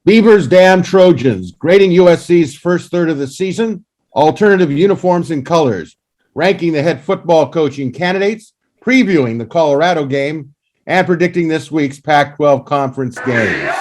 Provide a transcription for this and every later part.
Beavers Dam Trojans, grading USC's first third of the season, alternative uniforms and colors, ranking the head football coaching candidates, previewing the Colorado game, and predicting this week's Pac-12 conference games.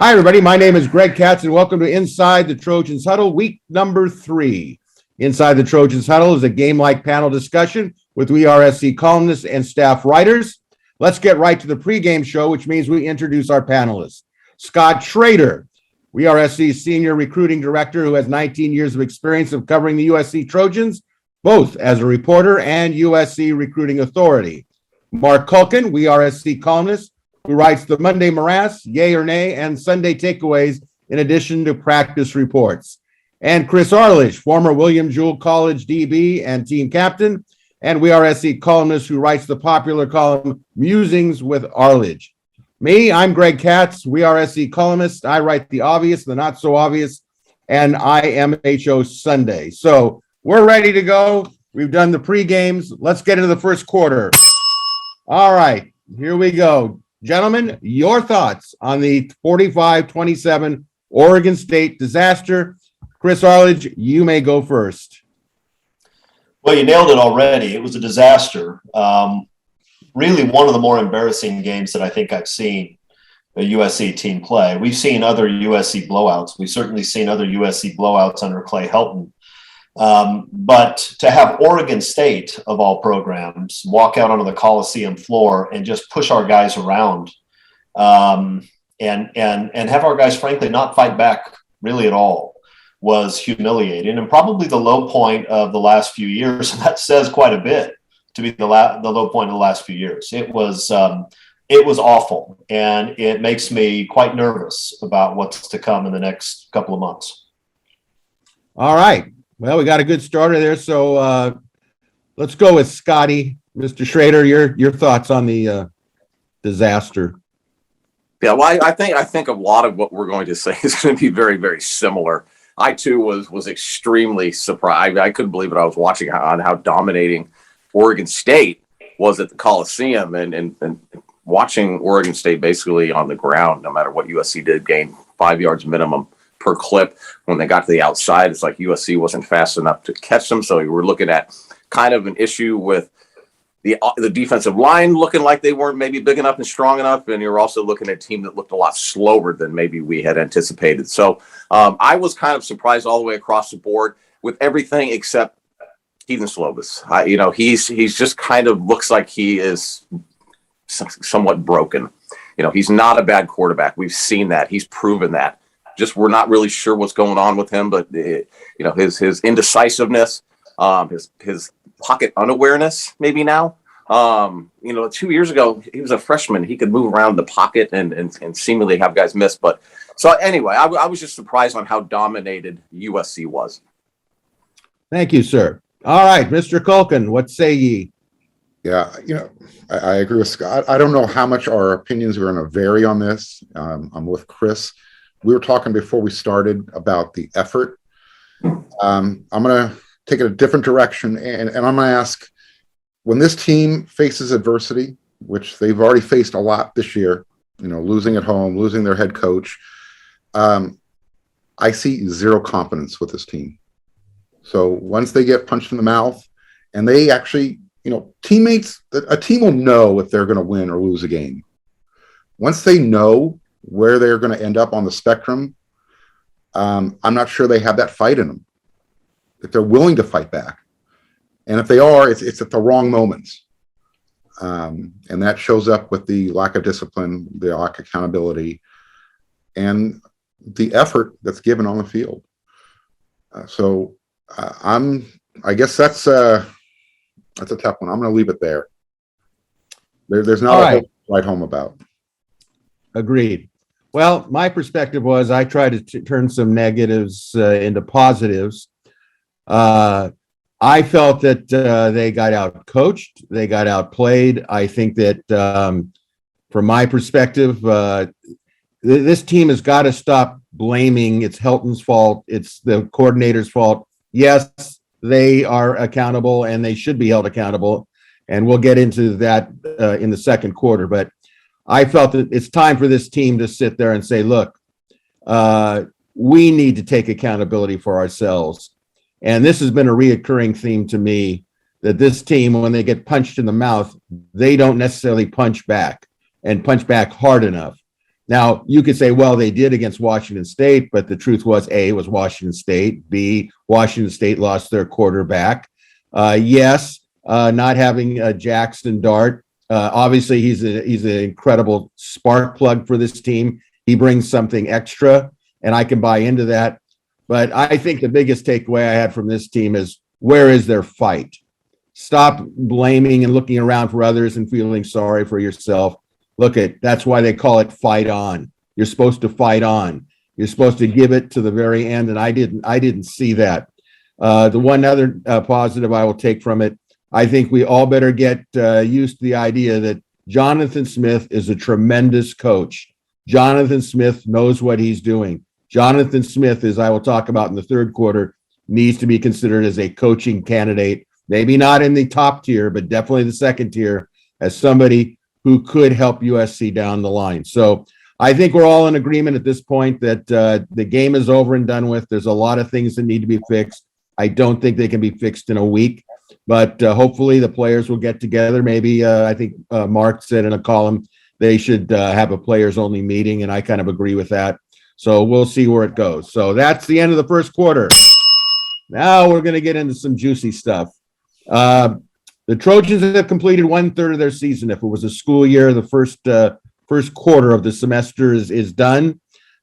Hi, everybody. My name is Greg Katz, and welcome to Inside the Trojans Huddle, week number 3. Inside the Trojans Huddle is a game-like panel discussion with USC columnists and staff writers. Let's get right to the pregame show, which means we introduce our panelists. Scott Schrader, USC's senior recruiting director who has 19 years of experience of covering the USC Trojans, both as a reporter and USC recruiting authority. Mark Culkin, USC columnist, who writes the Monday Morass, Yay or Nay, and Sunday Takeaways, in addition to practice reports. And Chris Arledge, former William Jewell College DB and team captain, and USC columnist who writes the popular column Musings with Arledge. Me, I'm Greg Katz, USC columnist. I write the obvious, the not so obvious, and I am HO Sunday. So we're ready to go. We've done the pre-games. Let's get into the first quarter. All right, here we go. Gentlemen, your thoughts on the 45-27 Oregon State disaster. Chris Arledge, you may go first. Well, you nailed it already. It was a disaster. Really one of the more embarrassing games that I think I've seen a USC team play. We've seen other USC blowouts. We've certainly seen other USC blowouts under Clay Helton. But to have Oregon State, of all programs, walk out onto the Coliseum floor and just push our guys around and have our guys, frankly, not fight back really at all was humiliating and probably the low point of the last few years. And that says quite a bit to be the low point of the last few years. It was awful, and it makes me quite nervous about what's to come in the next couple of months. All right. Well, we got a good starter there, so let's go with Scotty. Mr. Schrader, your thoughts on the disaster. Yeah, well, I think a lot of what we're going to say is going to be very, very similar. I too was extremely surprised. I couldn't believe it. I was watching how dominating Oregon State was at the Coliseum, and watching Oregon State basically on the ground, no matter what USC did, gain 5 yards minimum per clip. When they got to the outside, it's like USC wasn't fast enough to catch them. So we were looking at kind of an issue with the defensive line looking like they weren't maybe big enough and strong enough. And you're also looking at a team that looked a lot slower than maybe we had anticipated. So I was kind of surprised all the way across the board with everything except Keaton Slovis. He's just kind of looks like he is somewhat broken. He's not a bad quarterback. We've seen that. He's proven that. Just we're not really sure what's going on with him, but his indecisiveness, his pocket unawareness maybe now. 2 years ago he was a freshman. He could move around the pocket and seemingly have guys miss. But so anyway, I was just surprised on how dominated USC was. Thank you, sir. All right, Mr. Culkin, what say ye? Yeah, I agree with Scott. I don't know how much our opinions are going to vary on this. I'm with Chris. We were talking before we started about the effort. I'm going to take it a different direction, and I'm going to ask, when this team faces adversity, which they've already faced a lot this year, losing at home, losing their head coach, I see zero confidence with this team. So once they get punched in the mouth, and they actually, teammates, a team will know if they're going to win or lose a game. Once they know where they're going to end up on the spectrum, I'm not sure they have that fight in them, if they're willing to fight back. And if they are, it's at the wrong moments. And that shows up with the lack of discipline, the lack of accountability, and the effort that's given on the field. I guess that's a tough one. I'm going to leave it there. There's not a whole to write home about. Agreed. Well, my perspective was I tried to turn some negatives into positives. I felt that they got out-coached, they got outplayed. I think that from my perspective, this team has got to stop blaming it's Helton's fault, it's the coordinator's fault. Yes, they are accountable and they should be held accountable. and we'll get into that in the second quarter. But I felt that it's time for this team to sit there and say, look, we need to take accountability for ourselves. And this has been a reoccurring theme to me, that this team, when they get punched in the mouth, they don't necessarily punch back and punch back hard enough. Now, you could say, well, they did against Washington State, but the truth was, A, it was Washington State. B, Washington State lost their quarterback. Yes, not having Jackson Dart. Obviously, he's an incredible spark plug for this team. He brings something extra, and I can buy into that. But I think the biggest takeaway I had from this team is, where is their fight? Stop blaming and looking around for others and feeling sorry for yourself. That's why they call it fight on. You're supposed to fight on. You're supposed to give it to the very end, and I didn't see that. The one other positive I will take from it, I think we all better get used to the idea that Jonathan Smith is a tremendous coach. Jonathan Smith knows what he's doing. Jonathan Smith, as I will talk about in the third quarter, needs to be considered as a coaching candidate, maybe not in the top tier, but definitely the second tier, as somebody who could help USC down the line. So I think we're all in agreement at this point that the game is over and done with. There's a lot of things that need to be fixed. I don't think they can be fixed in a week, but hopefully the players will get together. Maybe I think Mark said in a column they should have a players-only meeting, and I kind of agree with that. So we'll see where it goes. So that's the end of the first quarter. Now we're going to get into some juicy stuff. The Trojans have completed 1/3 of their season. If it was a school year, the first quarter of the semester is done.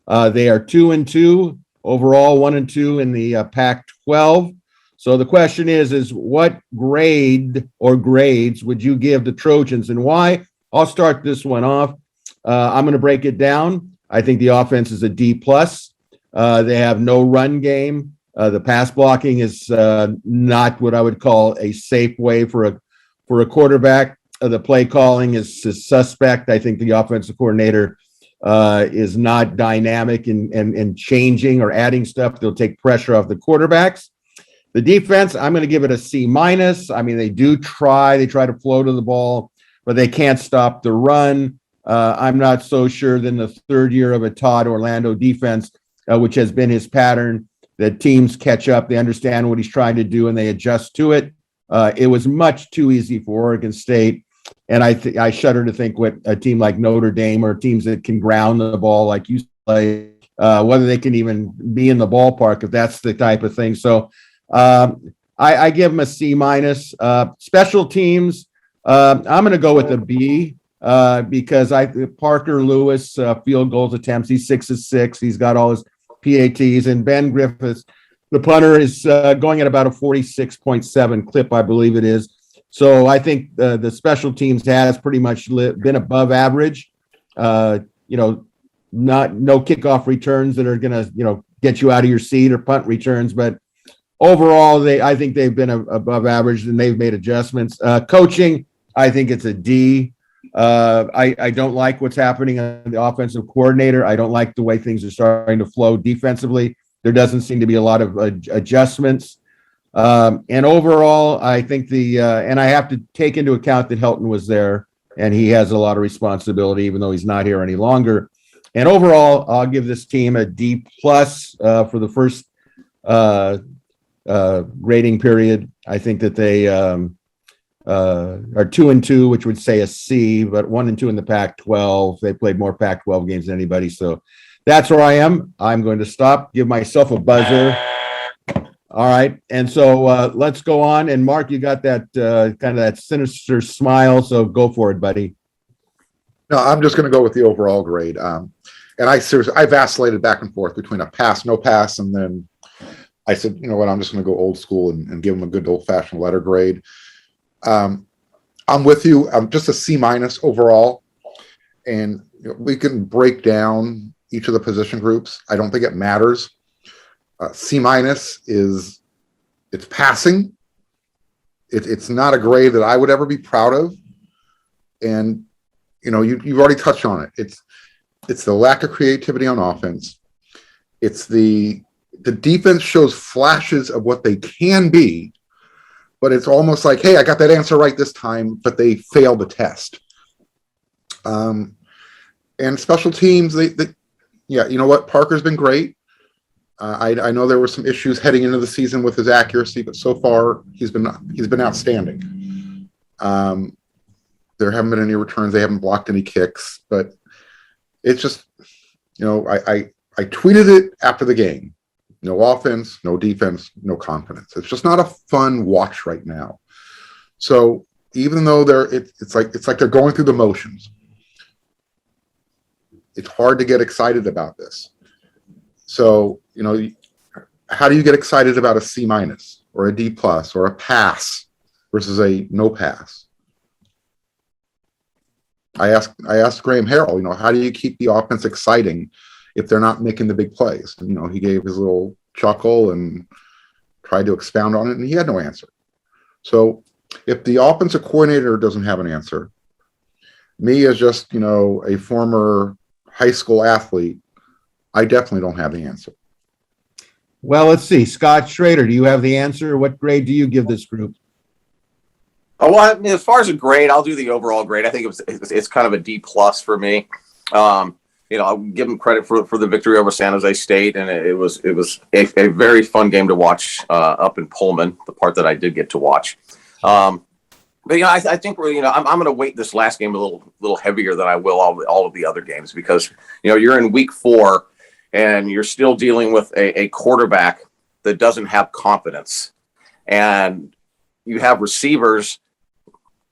They are 2-2 overall, 1-2 in the Pac-12. So the question is what grade or grades would you give the Trojans, and why? I'll start this one off. I'm going to break it down. I think the offense is a D+. They have no run game. The pass blocking is not what I would call a safe way for a quarterback. The play calling is suspect. I think the offensive coordinator is not dynamic and changing or adding stuff. They'll take pressure off the quarterbacks. The defense, I'm going to give it a C-. I mean, they do try. They try to flow to the ball, but they can't stop the run. I'm not so sure than the third year of a Todd Orlando defense, which has been his pattern, that teams catch up, they understand what he's trying to do, and they adjust to it. It was much too easy for Oregon State, and I shudder to think what a team like Notre Dame or teams that can ground the ball like UCLA, whether they can even be in the ballpark if that's the type of thing. So I give them a C-. Special teams, I'm going to go with a B because Parker Lewis field goals attempts, he's 6 of 6. He's got all his PATs, and Ben Griffiths, the punter, is going at about a 46.7 clip, I believe it is. So I think the special teams has pretty much been above average. No kickoff returns that are going to get you out of your seat, or punt returns, but overall I think they've been above average, and they've made adjustments. Coaching, I think it's a D. I don't like what's happening on the offensive coordinator. I don't like the way things are starting to flow defensively. There doesn't seem to be a lot of adjustments. And overall, I think and I have to take into account that Helton was there, and he has a lot of responsibility, even though he's not here any longer. And overall, I'll give this team a D+ for the first grading period. I think that they are 2-2, which would say a C, but 1-2 in the Pac-12. They played more Pac-12 games than anybody. So that's where I am. I'm going to stop, give myself a buzzer. All right. And so let's go on. And Mark, you got that kind of that sinister smile. So go for it, buddy. No, I'm just going to go with the overall grade. And I vacillated back and forth between a pass, no pass. And then I said, you know what, I'm just going to go old school and give them a good old fashioned letter grade. I'm with you. I'm just a C- overall. And we can break down each of the position groups. I don't think it matters. C- is it's passing. It's not a grade that I would ever be proud of. And you've already touched on it. It's the lack of creativity on offense. It's the defense shows flashes of what they can be, but it's almost like, hey, I got that answer right this time, but they failed the test. And special teams, yeah, you know what? Parker's been great. I know there were some issues heading into the season with his accuracy, but so far he's been outstanding. There haven't been any returns. They haven't blocked any kicks, but it's just, I tweeted it after the game. No offense, no defense, no confidence. It's just not a fun watch right now. So even though it's like they're going through the motions, it's hard to get excited about this. So, how do you get excited about a C- or a D+ or a pass versus a no pass? I asked Graham Harrell, how do you keep the offense exciting if they're not making the big plays? And, he gave his little chuckle and tried to expound on it, and he had no answer. So if the offensive coordinator doesn't have an answer, me as just, a former high school athlete, I definitely don't have the answer. Well, let's see. Scott Schrader, do you have the answer? What grade do you give this group? Oh, well, I mean, as far as a grade, I'll do the overall grade. I think it's kind of a D+ for me. I'll give them credit for the victory over San Jose State, and it was a very fun game to watch up in Pullman, the part that I did get to watch. But I think I'm going to weight this last game a little heavier than I will all of the other games, because you're in week 4 and you're still dealing with a quarterback that doesn't have confidence, and you have receivers.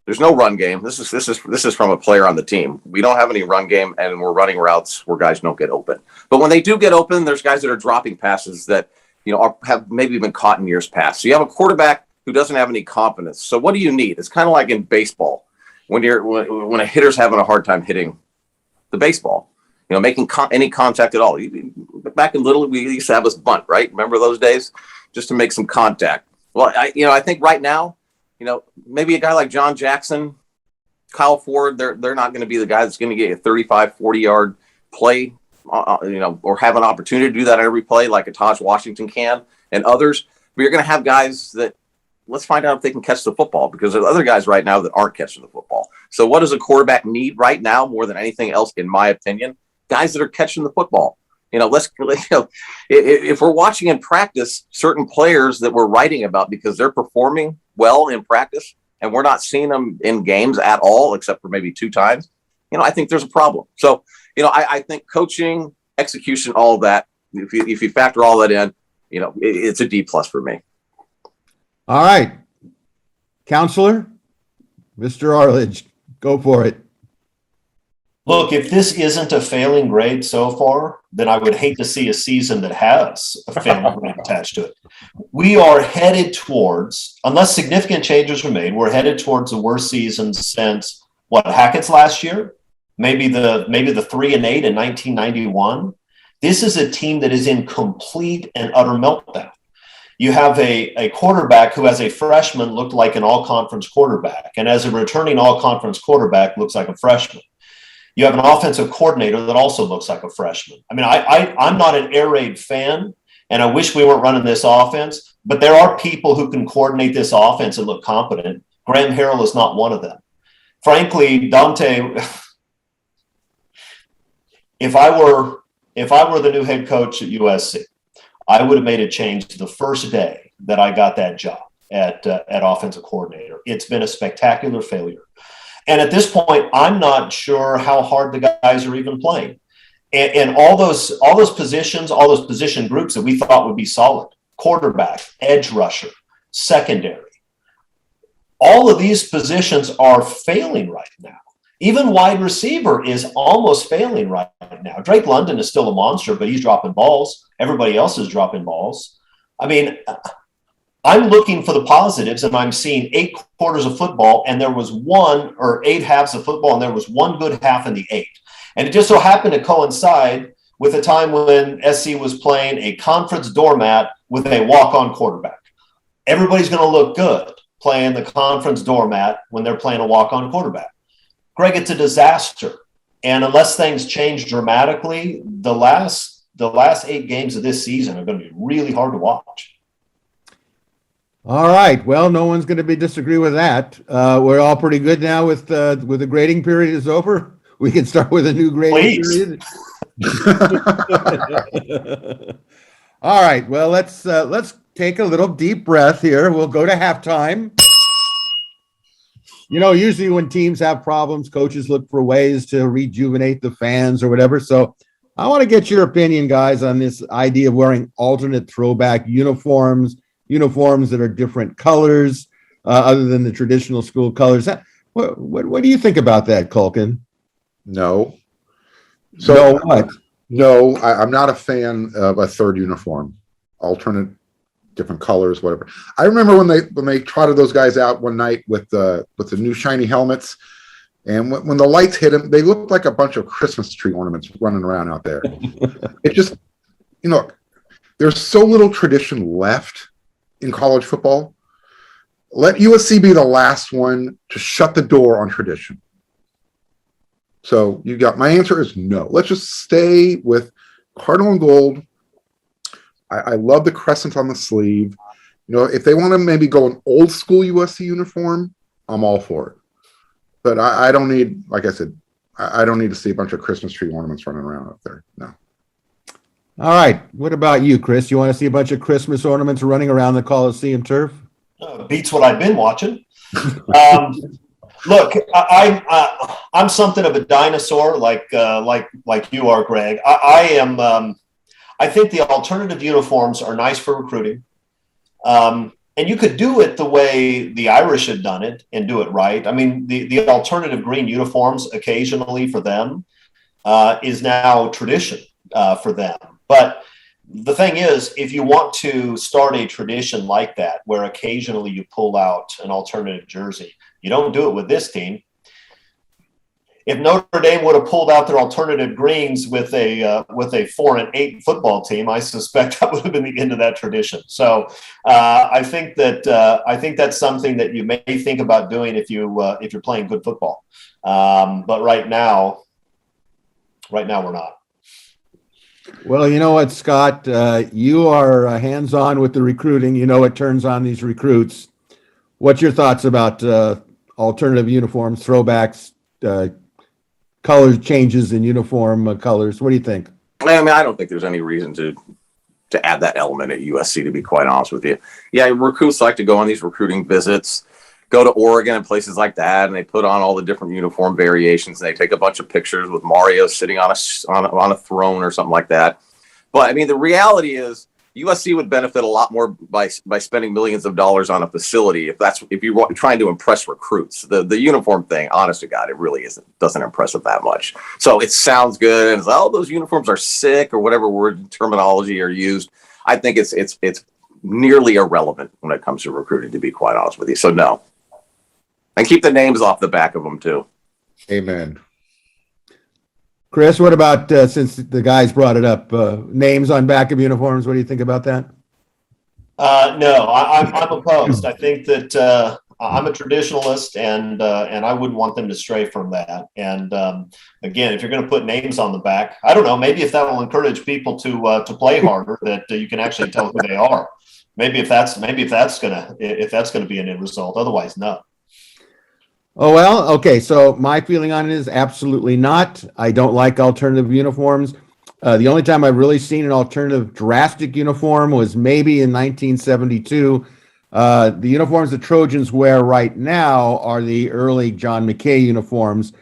There's no run game. This is from a player on the team. We don't have any run game, and we're running routes where guys don't get open. But when they do get open, there's guys that are dropping passes that have maybe been caught in years past. So you have a quarterback who doesn't have any confidence. So what do you need? It's kind of like in baseball when a hitter's having a hard time hitting the baseball, making any contact at all. Back in Little, we used to have this bunt, right? Remember those days, just to make some contact. Well, I think right now, maybe a guy like John Jackson, Kyle Ford, they're not going to be the guy that's going to get a 35, 40-yard play, or have an opportunity to do that every play like a Taj Washington can and others. But you're going to have guys that, let's find out if they can catch the football, because there's other guys right now that aren't catching the football. So what does a quarterback need right now more than anything else, in my opinion? Guys that are catching the football. If we're watching in practice certain players that we're writing about because they're performing well in practice and we're not seeing them in games at all, except for maybe 2 times, I think there's a problem. So, I think coaching, execution, all of that, if you factor all that in, it's a D+ for me. All right. Counselor, Mr. Arledge, go for it. Look, if this isn't a failing grade so far, then I would hate to see a season that has a failing grade attached to it. We are headed towards, unless significant changes are made, we're headed towards the worst season since Hackett's last year, maybe the 3-8 in 1991. This is a team that is in complete and utter meltdown. You have a quarterback who, as a freshman, looked like an all-conference quarterback, and as a returning all-conference quarterback, looks like a freshman. You have an offensive coordinator that also looks like a freshman. I mean, I'm not an air raid fan, and I wish we weren't running this offense, but there are people who can coordinate this offense and look competent. Graham Harrell is not one of them. Frankly, Donte, if I were the new head coach at USC, I would have made a change the first day that I got that job at offensive coordinator. It's been a spectacular failure. And at this point, I'm not sure how hard the guys are even playing. And all those positions, all those position groups that we thought would be solid, quarterback, edge rusher, secondary, all of these positions are failing right now. Even wide receiver is almost failing right now. Drake London is still a monster, but he's dropping balls. Everybody else is dropping balls. I mean, I'm looking for the positives, and I'm seeing 8 quarters of football, and there was 8 halves of football, and there was one good half in the 8. And it just so happened to coincide with a time when SC was playing a conference doormat with a walk-on quarterback. Everybody's going to look good playing the conference doormat when they're playing a walk-on quarterback. Greg, it's a disaster. And unless things change dramatically, the last 8 games of this season are going to be really hard to watch. All right. Well, no one's going to disagree with that. We're all pretty good now with the grading period is over. We can start with a new grading Please. period. All right. Well, let's take a little deep breath here. We'll go to halftime. Usually when teams have problems, coaches look for ways to rejuvenate the fans or whatever. So I want to get your opinion, guys, on this idea of wearing alternate throwback uniforms that are different colors other than the traditional school colors. What do you think about that, Culkin? No. So So what? no, I'm not a fan of a third uniform, alternate, different colors, whatever. I remember when they trotted those guys out one night with the new shiny helmets, and when the lights hit them, they looked like a bunch of Christmas tree ornaments running around out there. It just, there's so little tradition left in college football. Let USC be the last one to shut the door on tradition. So my answer is no. Let's just stay with cardinal and gold. I love the crescent on the sleeve. If they want to maybe go an old school USC uniform, I'm all for it. But I don't need, like I said, I don't need to see a bunch of Christmas tree ornaments running around up there. No. All right. What about you, Chris? You want to see a bunch of Christmas ornaments running around the Coliseum turf? Beats what I've been watching. Look, I'm something of a dinosaur, like you are, Greg. I think the alternative uniforms are nice for recruiting, and you could do it the way the Irish have done it and do it right. I mean, the alternative green uniforms occasionally for them is now tradition for them. But the thing is, if you want to start a tradition like that, where occasionally you pull out an alternative jersey, you don't do it with this team. If Notre Dame would have pulled out their alternative greens with a 4-8 football team, I suspect that would have been the end of that tradition. So I think that's something that you may think about doing if you're playing good football. But right now we're not. Well, you know what, Scott? You are hands-on with the recruiting. You know what turns on these recruits. What's your thoughts about alternative uniforms, throwbacks, color changes in uniform colors? What do you think? I mean, I don't think there's any reason to add that element at USC, to be quite honest with you. Yeah, recruits like to go on these recruiting visits, go to Oregon and places like that, and they put on all the different uniform variations, and they take a bunch of pictures with Mario sitting on a throne or something like that. But I mean, the reality is USC would benefit a lot more by spending millions of dollars on a facility if you're trying to impress recruits. The uniform thing, honest to God, it really doesn't impress it that much. So it sounds good, and it's, those uniforms are sick, or whatever word terminology are used. I think it's nearly irrelevant when it comes to recruiting, to be quite honest with you. So no. And keep the names off the back of them too. Amen. Chris, what about, since the guys brought it up, names on back of uniforms? What do you think about that? No, I'm opposed. I think that I'm a traditionalist, and I wouldn't want them to stray from that. And again, if you're going to put names on the back, I don't know. Maybe if that will encourage people to play harder, that you can actually tell who they are. Maybe if that's going to be an end result. Otherwise, no. Oh, well, okay. So my feeling on it is absolutely not. I don't like alternative uniforms. The only time I've really seen an alternative drastic uniform was maybe in 1972. The uniforms the Trojans wear right now are the early John McKay uniforms.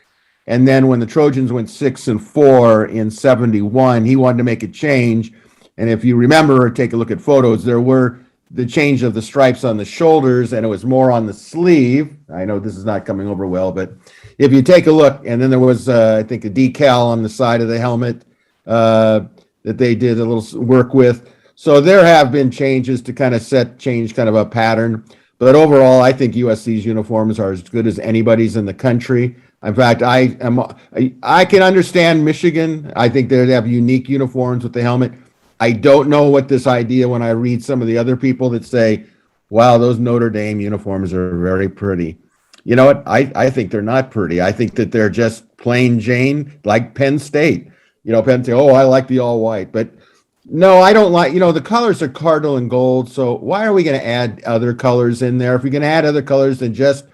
And then when the Trojans went 6-4 in 71, he wanted to make a change. And if you remember or take a look at photos, there were the change of the stripes on the shoulders, and it was more on the sleeve. I know this is not coming over well, but if you take a look, and then there was, I think, a decal on the side of the helmet that they did a little work with. So there have been changes to kind of change kind of a pattern. But overall, I think USC's uniforms are as good as anybody's in the country. In fact, I can understand Michigan. I think they have unique uniforms with the helmet. I don't know what this idea, when I read some of the other people that say, wow, those Notre Dame uniforms are very pretty. You know what? I think they're not pretty. I think that they're just plain Jane, like Penn State. You know, Penn State, oh, I like the all white. But No, I don't like, the colors are cardinal and gold. So why are we going to add other colors in there? If you're going to add other colors, then just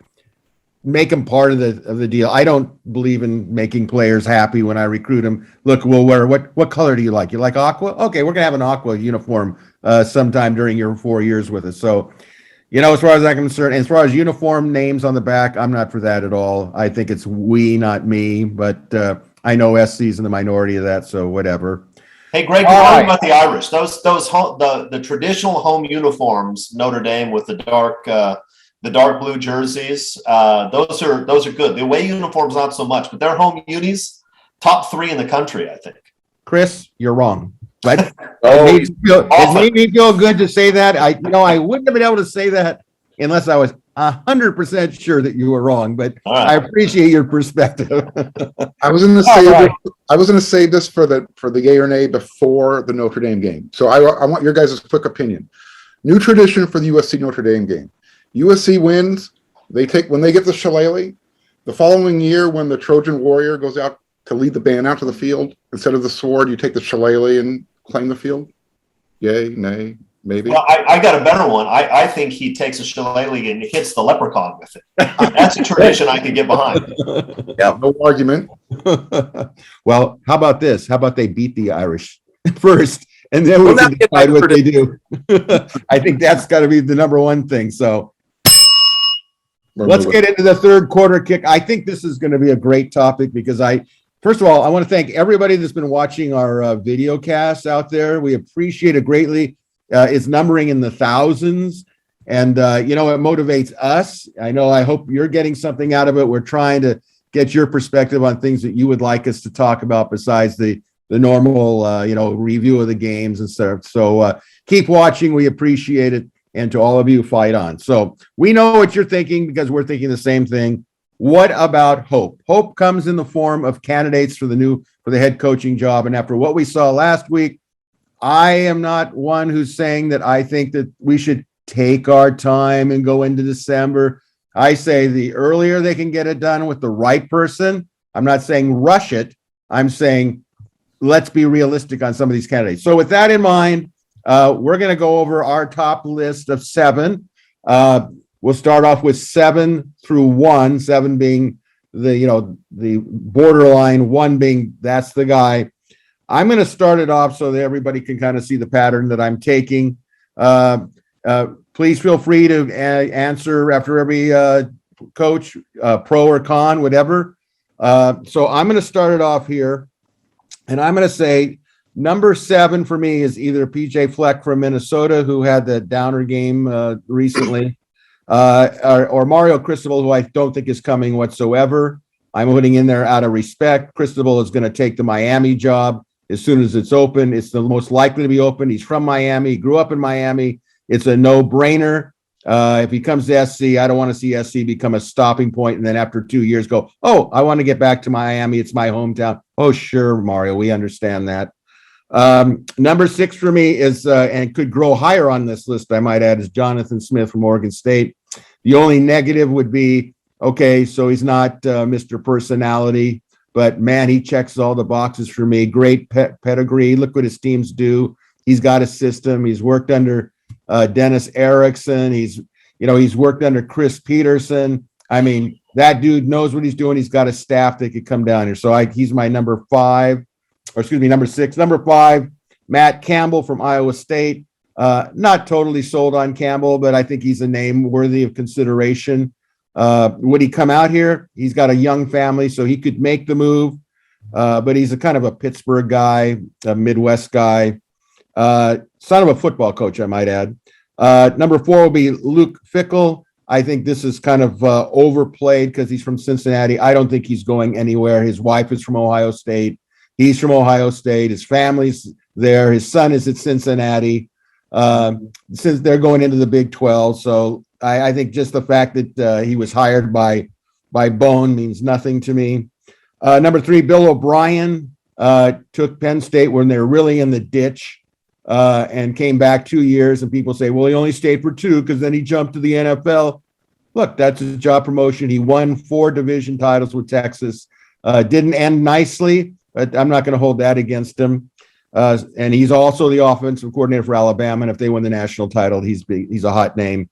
make them part of the deal. I don't believe in making players happy when I recruit them. Look, we'll wear what color do you like? You like aqua? Okay, we're gonna have an aqua uniform sometime during your 4 years with us. So, as far as I'm concerned, as far as uniform names on the back, I'm not for that at all. I think it's we, not me. But I know SC's in the minority of that, so whatever. Hey, Greg, you're talking about the Irish. The traditional home uniforms, Notre Dame with the dark blue jerseys. Those are good. The away uniforms, not so much, but their home unis, top 3 in the country, I think. Chris, you're wrong. But it made me feel good to say that. I wouldn't have been able to say that unless I was 100% sure that you were wrong. But right. I appreciate your perspective. I was going to save this for the yay or nay before the Notre Dame game. So I want your guys' quick opinion. New tradition for the USC Notre Dame game. USC wins. When they get the shillelagh, the following year when the Trojan warrior goes out to lead the band out to the field, instead of the sword, you take the shillelagh and claim the field. Yay, nay, maybe. Well, I got a better one. I think he takes a shillelagh and hits the leprechaun with it. That's a tradition I could get behind. Yeah, no argument. Well, how about this? How about they beat the Irish first, and then we can decide what they do. I think that's got to be the number one thing. So let's get into the third quarter kick. I think this is going to be a great topic because first of all, I want to thank everybody that's been watching our video casts out there. We appreciate it greatly. It's numbering in the thousands, and it motivates us. I hope you're getting something out of it. We're trying to get your perspective on things that you would like us to talk about besides the normal, review of the games and stuff. So keep watching. We appreciate it. And to all of you, fight on. So we know what you're thinking because we're thinking the same thing. What about hope? Hope comes in the form of candidates for the head coaching job. And after what we saw last week, I am not one who's saying that I think that we should take our time and go into December. I say the earlier they can get it done with the right person. I'm not saying rush it. I'm saying let's be realistic on some of these candidates. So with that in mind, we're going to go over our top list of 7. We'll start off with 7 through 1, 7 being the borderline, 1 being that's the guy. I'm going to start it off so that everybody can kind of see the pattern that I'm taking. Please feel free to answer after every coach, pro or con, whatever. So I'm going to start it off here, and I'm going to say number 7 for me is either PJ Fleck from Minnesota, who had the downer game recently, or Mario Cristobal, who I don't think is coming whatsoever. I'm putting in there out of respect. Cristobal is going to take the Miami job as soon as it's open. It's the most likely to be open. He's from Miami. He grew up in Miami. It's a no-brainer. If he comes to SC, I don't want to see SC become a stopping point and then after 2 years go, oh, I want to get back to Miami. It's my hometown. Oh, sure, Mario, we understand that. Number 6 for me is, and could grow higher on this list, I might add, is Jonathan Smith from Oregon State. The only negative would be, okay, so he's not Mr. Personality, but man, he checks all the boxes for me. Great pedigree. Look what his teams do. He's got a system. He's worked under Dennis Erickson. He's worked under Chris Peterson. I mean, that dude knows what he's doing. He's got a staff that could come down here. So he's my number 6. Number 5, Matt Campbell from Iowa State. Not totally sold on Campbell, but I think he's a name worthy of consideration. Would he come out here? He's got a young family, so he could make the move. But he's a kind of a Pittsburgh guy, a Midwest guy, son of a football coach, I might add. Number 4 will be Luke Fickell. I think this is kind of overplayed because he's from Cincinnati. I don't think he's going anywhere. His wife is from Ohio State. He's from Ohio State. His family's there. His son is at Cincinnati. Since they're going into the Big 12. So I think just the fact that he was hired by Bone means nothing to me. Number 3, Bill O'Brien took Penn State when they're really in the ditch and came back 2 years. And people say, well, he only stayed for 2 because then he jumped to the NFL. Look, that's a job promotion. He won 4 division titles with Texas. Didn't end nicely, but I'm not going to hold that against him. And he's also the offensive coordinator for Alabama. And if they win the national title, he's a hot name.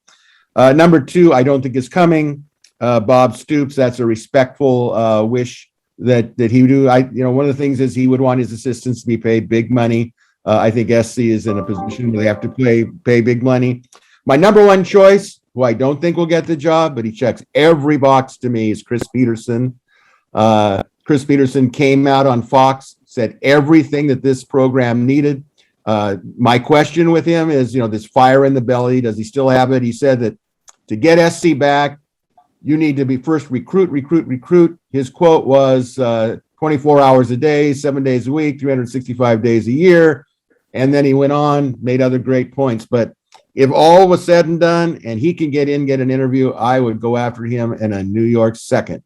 Number 2, I don't think is coming. Bob Stoops. That's a respectful wish that he would do. One of the things is he would want his assistants to be paid big money. I think SC is in a position where they have to pay big money. My number 1 choice, who I don't think will get the job, but he checks every box to me, is Chris Peterson. Chris Peterson came out on Fox, said everything that this program needed. My question with him is, this fire in the belly, does he still have it? He said that to get SC back, you need to be first recruit. His quote was 24 hours a day, 7 days a week, 365 days a year. And then he went on, made other great points. But if all was said and done and he can get an interview, I would go after him in a New York second.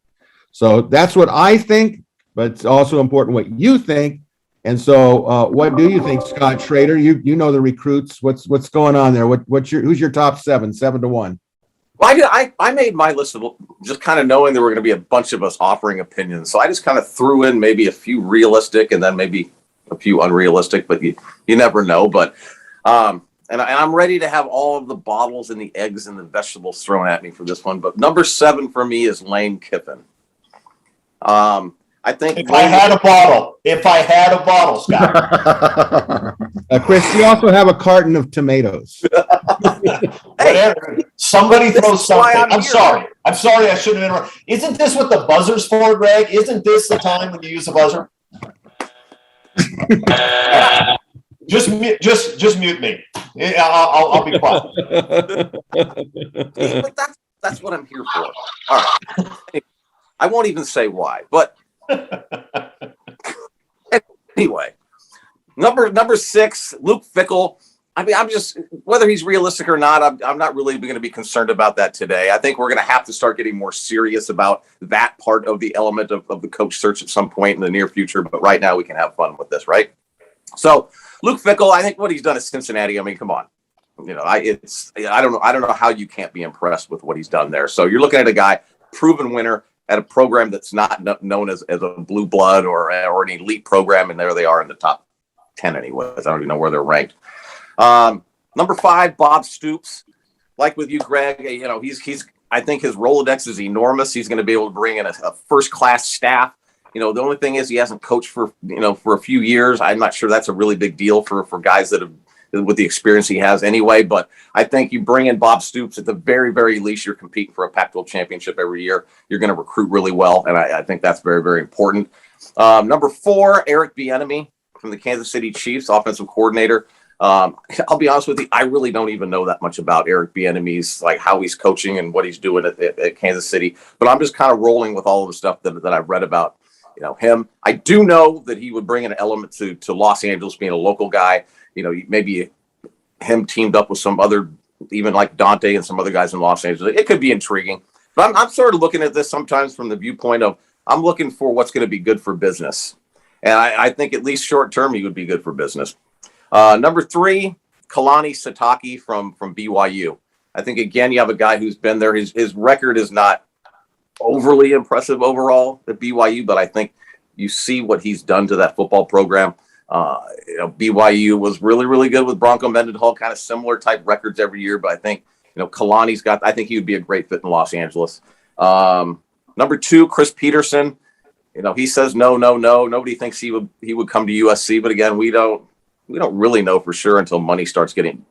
So that's what I think, but it's also important what you think. And so what do you think, Scott Schrader? You know the recruits. What's going on there? Who's your top 7 to 1? Well, I made my list of just kind of knowing there were going to be a bunch of us offering opinions. So I just kind of threw in maybe a few realistic and then maybe a few unrealistic, but you never know. But and I'm ready to have all of the bottles and the eggs and the vegetables thrown at me for this one. But number 7 for me is Lane Kiffin. I think if I had a bottle, Scott. Chris, you also have a carton of tomatoes. Whatever. Somebody throw something. I'm sorry. I shouldn't have interrupted. Isn't this what the buzzer's for, Greg? Isn't this the time when you use the buzzer? Just mute me. I'll be quiet. But that's what I'm here for. All right. I won't even say why, but anyway, number 6, Luke Fickell. I mean, I'm just, whether he's realistic or not, I'm not really going to be concerned about that today. I think we're going to have to start getting more serious about that part of the element of the coach search at some point in the near future. But right now we can have fun with this, right? So Luke Fickell, I think what he's done at Cincinnati, I mean, come on. I don't know how you can't be impressed with what he's done there. So you're looking at a guy, proven winner, at a program that's not known as a blue blood or an elite program, and there they are in the top 10 anyways. I don't even know where they're ranked. Number 5, Bob Stoops. Like with you, Greg, he's I think his Rolodex is enormous. He's going to be able to bring in a first-class staff. The only thing is he hasn't coached for a few years. I'm not sure that's a really big deal for guys that have, with the experience he has anyway. But I think you bring in Bob Stoops, at the very, very least, you're competing for a Pac-12 championship every year. You're going to recruit really well, and I think that's very, very important. Number 4, Eric Bieniemy from the Kansas City Chiefs, offensive coordinator. I'll be honest with you, I really don't even know that much about Eric Bieniemy's, like how he's coaching and what he's doing at Kansas City. But I'm just kind of rolling with all of the stuff that I've read about him. I do know that he would bring an element to Los Angeles, being a local guy. Maybe him teamed up with some other, even like Donte and some other guys in Los Angeles. It could be intriguing. But I'm sort of looking at this sometimes from the viewpoint of I'm looking for what's going to be good for business. And I think at least short term, he would be good for business. Number 3, Kalani Sitake from BYU. I think, again, you have a guy who's been there. His record is not overly impressive overall at BYU, but I think you see what he's done to that football program. BYU was really, really good with Bronco Mendenhall, kind of similar type records every year. But I think, Kalani's I think he would be a great fit in Los Angeles. Number 2, Chris Peterson. He says no. Nobody thinks he would come to USC. But again, we don't really know for sure until money starts getting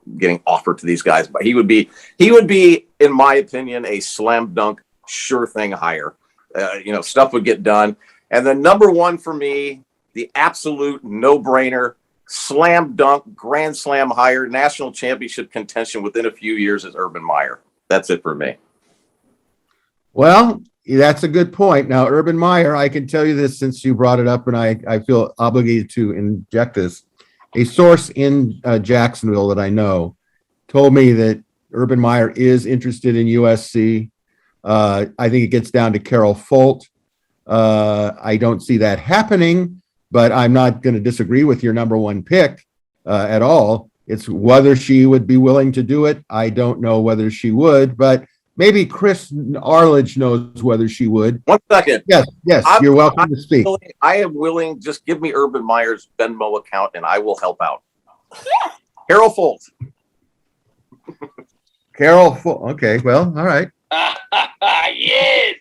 offered to these guys. But he would be, in my opinion, a slam dunk, sure thing hire. Stuff would get done. And then number 1 for me, the absolute no-brainer, slam dunk, grand slam hire, national championship contention within a few years is Urban Meyer. That's it for me. Well, that's a good point. Now, Urban Meyer, I can tell you this since you brought it up, and I feel obligated to inject this. A source in Jacksonville that I know told me that Urban Meyer is interested in USC. I think it gets down to Carol Folt. I don't see that happening, but I'm not going to disagree with your number 1 pick at all. It's whether she would be willing to do it. I don't know whether she would, but maybe Chris Arledge knows whether she would. 1 second. Yes, you're welcome to speak. I am willing. Just give me Urban Meyer's Venmo account, and I will help out. Carol Folt. Carol, okay, well, all right. Yes.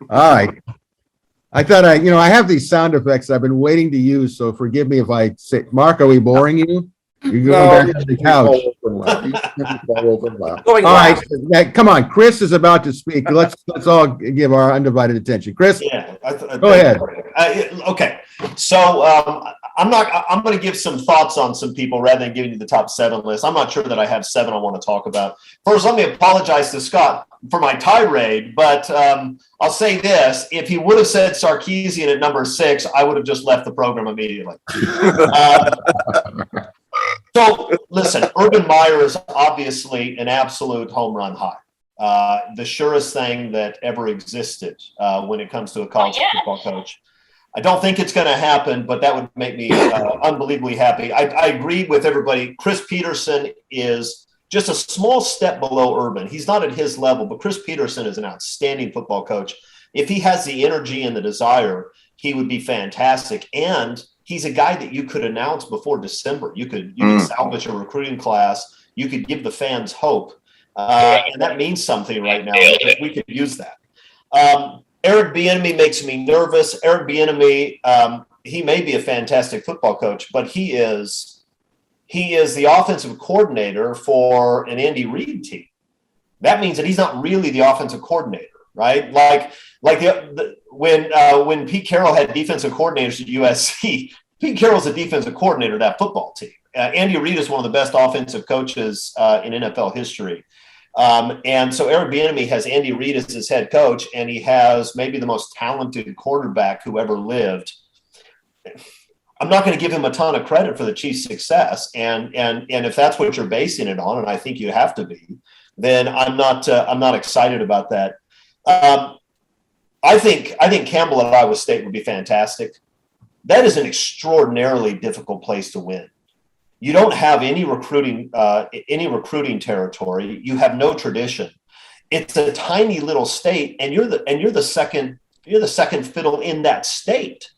All right. I thought I have these sound effects I've been waiting to use, so forgive me if I say, Mark, are we boring you? You're going back to the couch. Going All last. right, come on. Chris is about to speak. Let's all give our undivided attention. Chris, Yeah. go ahead. Okay. So I'm going to give some thoughts on some people rather than giving you the top 7 list. I'm not sure that I have 7 I want to talk about. First, let me apologize to Scott for my tirade, but I'll say this. If he would have said Sarkisian at number 6, I would have just left the program immediately. So listen, Urban Meyer is obviously an absolute home run high. The surest thing that ever existed when it comes to a college football coach. I don't think it's going to happen, but that would make me unbelievably happy. I agree with everybody. Chris Peterson is just a small step below Urban. He's not at his level, but Chris Peterson is an outstanding football coach. If he has the energy and the desire, he would be fantastic. And he's a guy that you could announce before December. You could salvage a recruiting class. You could give the fans hope. And that means something right now because we could use that. Eric Bieniemy makes me nervous. Eric Bieniemy, he may be a fantastic football coach, but he is the offensive coordinator for an Andy Reid team. That means that he's not really the offensive coordinator, right? When Pete Carroll had defensive coordinators at USC, Pete Carroll's a defensive coordinator of that football team. Andy Reid is one of the best offensive coaches in NFL history. And so Eric Bieniemy has Andy Reid as his head coach, and he has maybe the most talented quarterback who ever lived. I'm not going to give him a ton of credit for the Chiefs' success, and if that's what you're basing it on, and I think you have to be, then I'm not excited about that. I think Campbell at Iowa State would be fantastic. That is an extraordinarily difficult place to win. You don't have any recruiting territory. You have no tradition. It's a tiny little state, and you're the second fiddle in that state.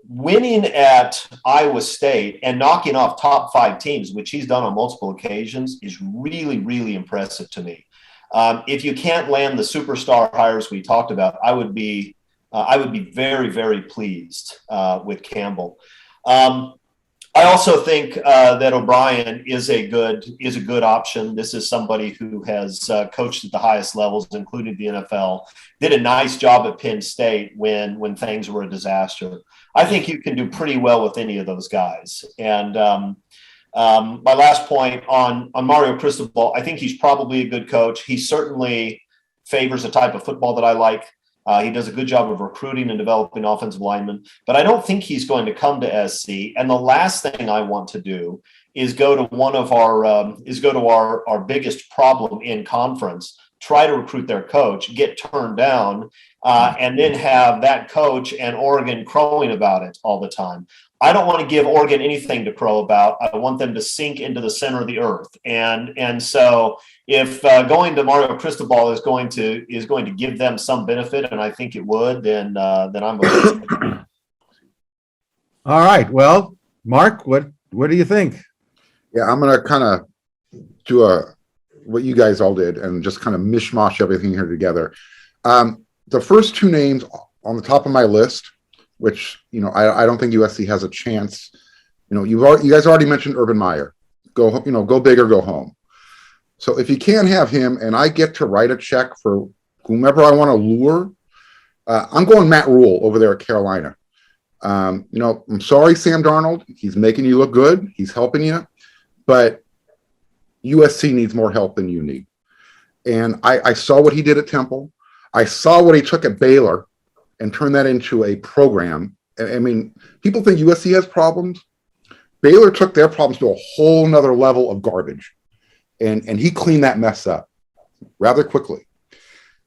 Winning at Iowa State and knocking off top 5 teams, which he's done on multiple occasions, is really, really impressive to me. If you can't land the superstar hires we talked about, I would be very, very pleased with Campbell. I also think that O'Brien is a good option. This is somebody who has coached at the highest levels, including the NFL. Did a nice job at Penn State when things were a disaster. I think you can do pretty well with any of those guys. And my last point on Mario Cristobal, I think he's probably a good coach. He certainly favors a type of football that I like. He does a good job of recruiting and developing offensive linemen, but I don't think he's going to come to SC. And the last thing I want to do is go to our biggest problem in conference, try to recruit their coach, get turned down, and then have that coach and Oregon crowing about it all the time. I don't want to give Oregon anything to crow about. I want them to sink into the center of the earth. And so if going to Mario Cristobal is going to give them some benefit, and I think it would, then I'm going to. All right. Well, Mark, what do you think? Yeah, I'm going to kind of do what you guys all did and just kind of mishmash everything here together. The first 2 names on the top of my list, which, I don't think USC has a chance. You guys already mentioned Urban Meyer. Go big or go home. So if you can't have him and I get to write a check for whomever I want to lure, I'm going Matt Rule over there at Carolina. I'm sorry, Sam Darnold. He's making you look good. He's helping you. But USC needs more help than you need. And I saw what he did at Temple. I saw what he took at Baylor and turn that into a program. I mean, people think USC has problems. Baylor took their problems to a whole nother level of garbage. And he cleaned that mess up rather quickly.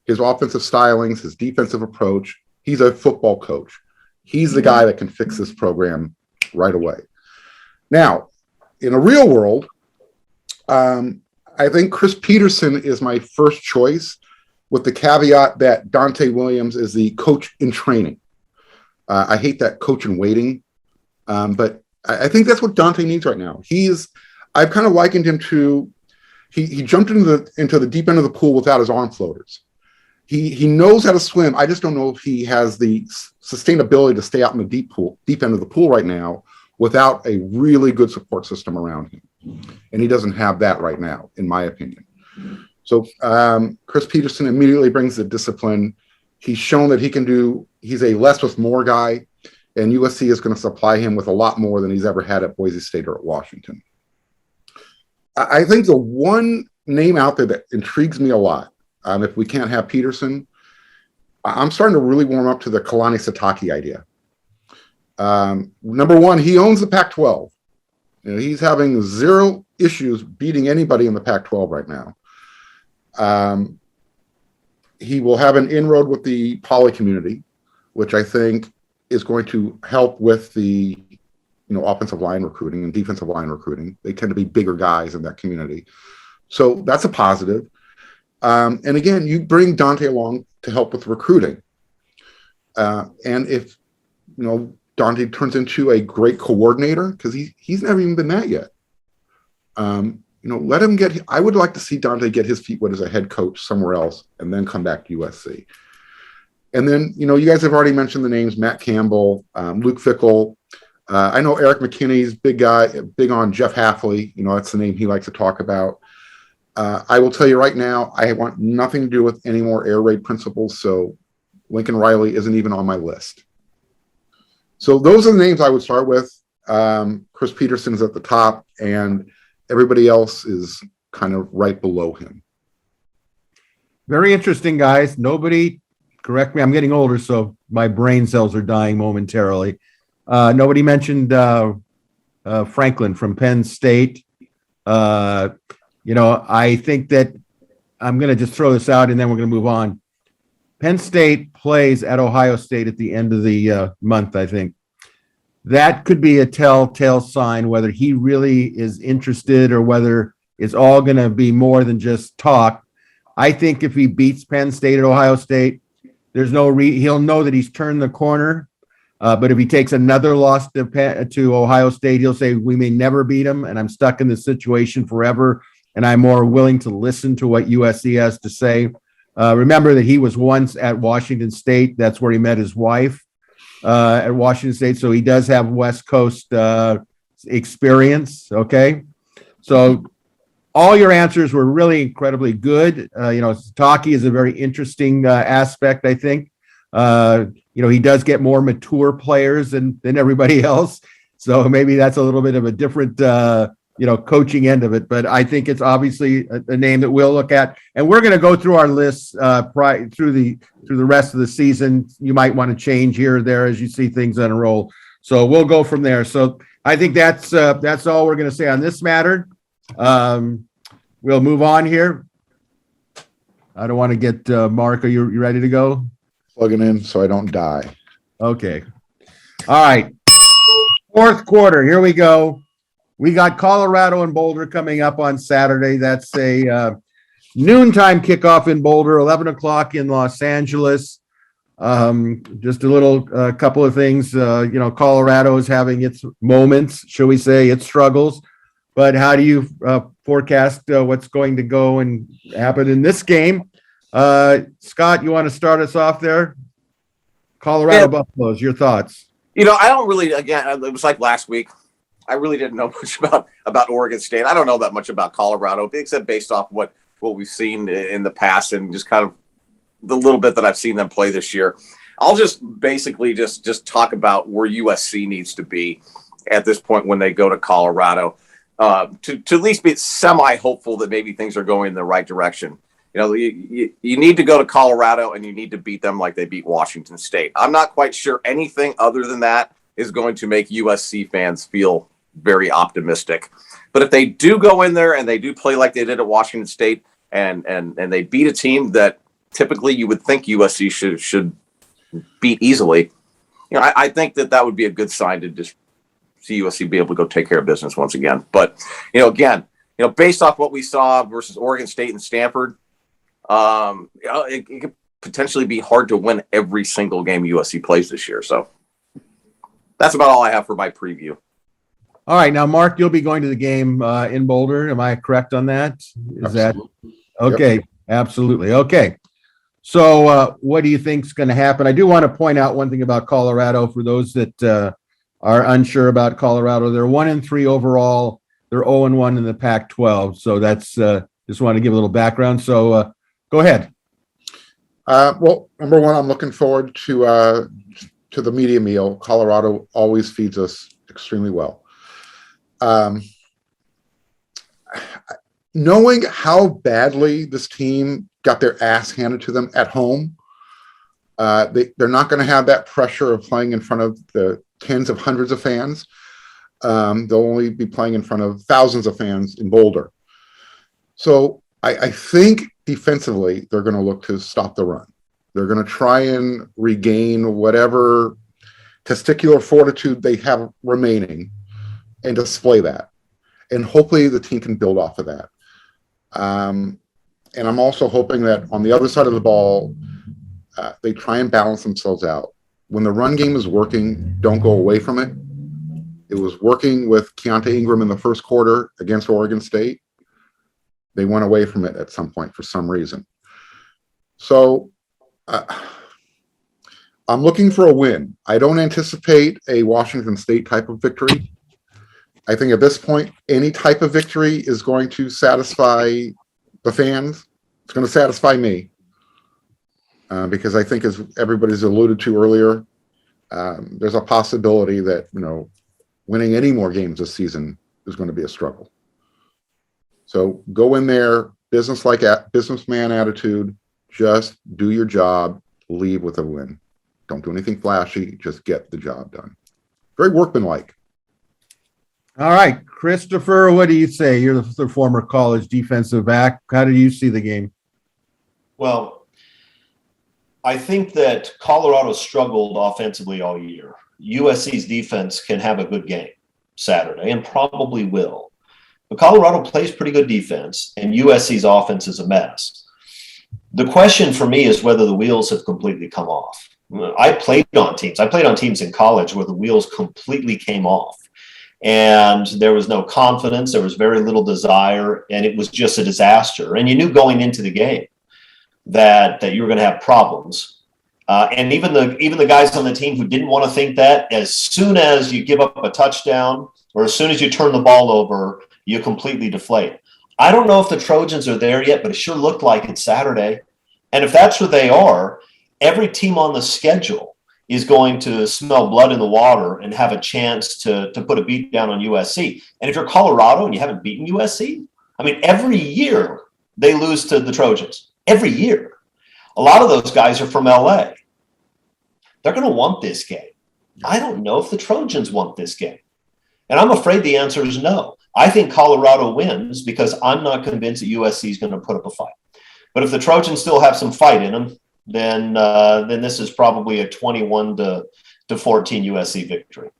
His offensive stylings, his defensive approach, he's a football coach. He's the guy that can fix this program right away. Now, in a real world, I think Chris Peterson is my first choice, with the caveat that Donte Williams is the coach in training. I hate that coach in waiting, but I think that's what Donte needs right now. I've kind of likened him to, he jumped into the deep end of the pool without his arm floaters. He knows how to swim. I just don't know if he has the sustainability to stay out in the deep end of the pool right now without a really good support system around him. And he doesn't have that right now, in my opinion. So Chris Peterson immediately brings the discipline. He's shown that he's a less with more guy, and USC is going to supply him with a lot more than he's ever had at Boise State or at Washington. I think the one name out there that intrigues me a lot, if we can't have Peterson, I'm starting to really warm up to the Kalani Sitake idea. Number one, he owns the Pac-12. He's having zero issues beating anybody in the Pac-12 right now. He will have an inroad with the poly community, which I think is going to help with the offensive line recruiting and defensive line recruiting. They tend to be bigger guys in that community. So that's a positive. And again, you bring Donte along to help with recruiting. And if, Donte turns into a great coordinator, because he's never even been that yet. Let him I would like to see Donte get his feet wet as a head coach somewhere else and then come back to USC. And then, you guys have already mentioned the names, Matt Campbell, Luke Fickell. I know Eric McKinney's big on Jeff Hafley. That's the name he likes to talk about. I will tell you right now, I want nothing to do with any more air raid principles. So Lincoln Riley isn't even on my list. So those are the names I would start with. Chris Peterson is at the top, and everybody else is kind of right below him. Very interesting, guys. Nobody, correct me, I'm getting older, so my brain cells are dying momentarily. Nobody mentioned Franklin from Penn State. I think that I'm going to just throw this out and then we're going to move on. Penn State plays at Ohio State at the end of the month, I think. That could be a telltale sign whether he really is interested or whether it's all going to be more than just talk. I think if he beats Penn State at Ohio State, there's he'll know that he's turned the corner. But if he takes another loss to Ohio State, he'll say, we may never beat him, and I'm stuck in this situation forever, and I'm more willing to listen to what USC has to say. Remember that he was once at Washington State. That's where he met his wife at Washington State, so he does have West Coast experience, okay? So all your answers were really incredibly good. Sitake is a very interesting aspect, I think. He does get more mature players than everybody else. So maybe that's a little bit of a different, coaching end of it. But I think it's obviously a name that we'll look at. And we're going to go through our lists through the rest of the season. You might want to change here or there as you see things unroll. So we'll go from there. So I think that's all we're going to say on this matter. We'll move on here. I don't want to get Mark. Are you ready to go? Plugging in so I don't die. Okay. All right. Fourth quarter. Here we go. We got Colorado and Boulder coming up on Saturday. That's a noontime kickoff in Boulder, 11 o'clock in Los Angeles. Just a little couple of things. Colorado is having its moments, shall we say, its struggles. But how do you forecast what's going to go and happen in this game? Scott, you want to start us off there? Colorado Buffaloes, your thoughts? I don't really, again, it was like last week. I really didn't know much about Oregon State. I don't know that much about Colorado, except based off what we've seen in the past and just kind of the little bit that I've seen them play this year. I'll just basically just talk about where USC needs to be at this point when they go to Colorado to at least be semi-hopeful that maybe things are going in the right direction. You need to go to Colorado and you need to beat them like they beat Washington State. I'm not quite sure anything other than that is going to make USC fans feel very optimistic. But if they do go in there and they do play like they did at Washington State and they beat a team that typically you would think USC should beat easily, I think that would be a good sign to just see USC be able to go take care of business once again. But, again, based off what we saw versus Oregon State and Stanford, it could potentially be hard to win every single game USC plays this year. So that's about all I have for my preview. All right. Now, Mark, you'll be going to the game in Boulder. Am I correct on that? Is Absolutely. that okay? Yep. Absolutely. Okay. So what do you think is going to happen? I do want to point out one thing about Colorado for those that are unsure about Colorado. They're 1-3 overall. They're 0-1 in the Pac-12. So that's just want to give a little background. So go ahead. Well, number one, I'm looking forward to the media meal. Colorado always feeds us extremely well. Knowing how badly this team got their ass handed to them at home, they're not going to have that pressure of playing in front of the tens of hundreds of fans. They'll only be playing in front of thousands of fans in Boulder. So I think defensively, they're going to look to stop the run. They're going to try and regain whatever testicular fortitude they have remaining and display that. And hopefully the team can build off of that. And I'm also hoping that on the other side of the ball, they try and balance themselves out. When the run game is working, don't go away from it. It was working with Keontae Ingram in the first quarter against Oregon State. They went away from it at some point for some reason. So I'm looking for a win. I don't anticipate a Washington State type of victory. I think at this point, any type of victory is going to satisfy the fans. It's going to satisfy me because I think, as everybody's alluded to earlier, there's a possibility that, winning any more games this season is going to be a struggle. So go in there, businessman attitude, just do your job, leave with a win. Don't do anything flashy, just get the job done. Very workmanlike. All right, Christopher, what do you say? You're the former college defensive back. How did you see the game? Well, I think that Colorado struggled offensively all year. USC's defense can have a good game Saturday and probably will. But Colorado plays pretty good defense, and USC's offense is a mess. The question for me is whether the wheels have completely come off. I played on teams in college where the wheels completely came off. And there was no confidence, there was very little desire, and it was just a disaster. And you knew going into the game that you were going to have problems. And even the guys on the team who didn't want to think that, as soon as you give up a touchdown or as soon as you turn the ball over, you completely deflate. I don't know if the Trojans are there yet, but it sure looked like it Saturday. And if that's where they are, every team on the schedule is going to smell blood in the water and have a chance to put a beat down on USC. And if you're Colorado and you haven't beaten USC, I mean, every year they lose to the Trojans. Every year. A lot of those guys are from LA. They're going to want this game. I don't know if the Trojans want this game. And I'm afraid the answer is no. I think Colorado wins because I'm not convinced that USC is going to put up a fight. But if the Trojans still have some fight in them, then this is probably a 21-14 USC victory.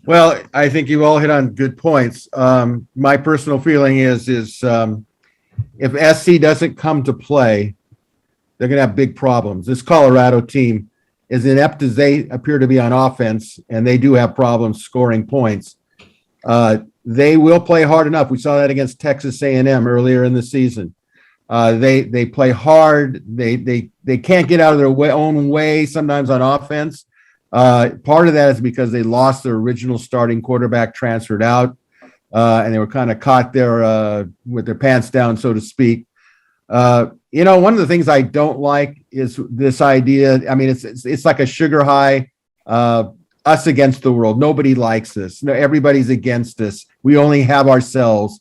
Well, I think you all hit on good points. My personal feeling is if SC doesn't come to play, they're going to have big problems. This Colorado team, as inept as they appear to be on offense, and they do have problems scoring points, they will play hard enough. We saw that against Texas A&M earlier in the season. They play hard. They can't get out of their own way sometimes on offense. Part of that is because they lost their original starting quarterback, transferred out, and they were kind of caught there with their pants down, so to speak. One of the things I don't like is this idea. I mean, it's like a sugar high, us against the world. Nobody likes this. No, everybody's against us. We only have ourselves.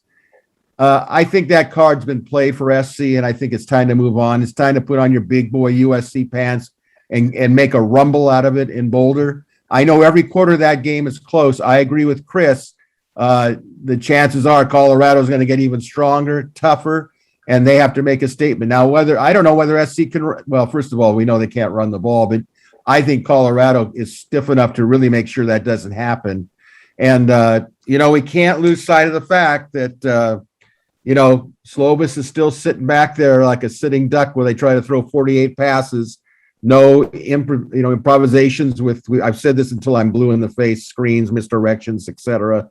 I think that card's been played for SC, and I think it's time to move on. It's time to put on your big boy USC pants and make a rumble out of it in Boulder. I know every quarter of that game is close. I agree with Chris. The chances are Colorado's going to get even stronger, tougher, and they have to make a statement. Now, I don't know whether SC can, well, first of all, we know they can't run the ball, but I think Colorado is stiff enough to really make sure that doesn't happen. And, we can't lose sight of the fact that, Slovis is still sitting back there like a sitting duck where they try to throw 48 passes. No, improvisations I've said this until I'm blue in the face, screens, misdirections, etc.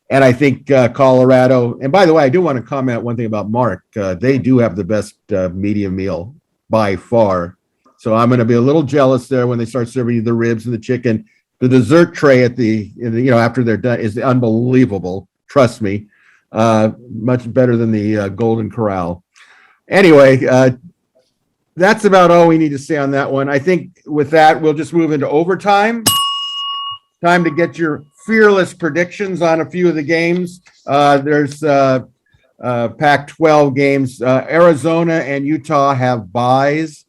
And I think Colorado, and by the way, I do want to comment one thing about Mark. They do have the best media meal by far. So I'm going to be a little jealous there when they start serving you the ribs and the chicken. The dessert tray after they're done is unbelievable. Trust me. Much better than the Golden Corral. Anyway, that's about all we need to say on that one. I think with that, we'll just move into overtime. Time to get your fearless predictions on a few of the games. There's Pac-12 games. Arizona and Utah have byes,